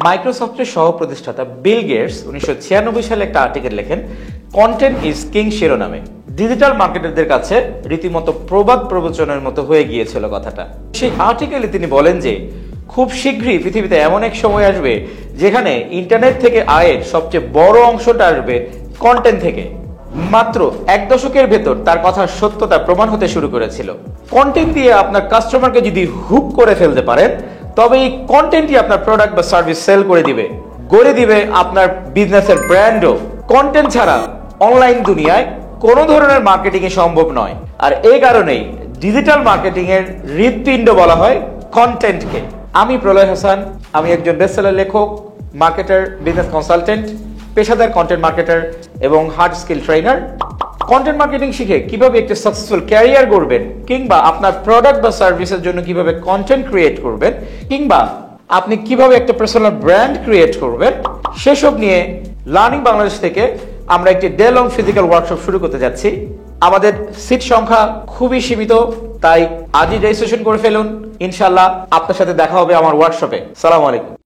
মাইক্রোসফটের সহ প্রতিষ্ঠাতা বিল গেটস 1996 সালে একটা আর্টিকেল লেখেন কন্টেন্ট ইজ কিং শিরোনামে। ডিজিটাল মার্কেটারদের কাছে রীতিমতো প্রবাদ প্রবচনের মতো হয়ে গিয়েছিল কথাটা। সেই আর্টিকেলে তিনি বলেন যে খুব শীঘ্রই পৃথিবীতে এমন এক সময় আসবে যেখানে ইন্টারনেট থেকে আয়ের সবচেয়ে বড় অংশটা আসবে কন্টেন্ট থেকে। মাত্র এক দশকের ভেতর তার কথার সত্যতা প্রমাণ হতে শুরু করেছিল। কন্টেন্ট দিয়ে আপনার কাস্টমারকে যদি হুক করে ফেলতে পারেন তবে এই কন্টেন্টই আপনার প্রোডাক্ট বা সার্ভিস সেল করে দিবে, গড়ে দিবে আপনার বিজনেসের ব্র্যান্ডও। কন্টেন্ট ছাড়া অনলাইন দুনিয়ায় কোনো ধরনের মার্কেটিং এ সম্ভব নয়। আর এই কারণেই ডিজিটাল মার্কেটিং এর হৃৎপিণ্ড বলা হয় কন্টেন্টকে। আমি প্রলয় হাসান, আমি একজন বেস্টসেলার লেখক, মার্কেটার, বিজনেস কনসালটেন্ট, পেশাদার কন্টেন্ট মার্কেটার এবং hard skill trainer. Content marketing শিখে কিভাবে একটা সাকসেসফুল ক্যারিয়ার গড়বেন, কিংবা আপনার প্রোডাক্ট বা সার্ভিসের জন্য কিভাবে কন্টেন্ট ক্রিয়েট করবেন, কিংবা আপনি কিভাবে একটা পার্সোনাল ব্র্যান্ড ক্রিয়েট করবেন, সেসব নিয়ে লার্নিং বাংলাদেশ থেকে আমরা একটি ডে লং ফিজিক্যাল ওয়ার্কশপ শুরু করতে যাচ্ছি। আমাদের সিট সংখ্যা খুবই সীমিত, তাই আজই রেজিস্ট্রেশন করে ফেলুন। ইনশাআল্লাহ আপনার সাথে দেখা হবে আমার ওয়ার্কশপে। সালাম আলাইকুম।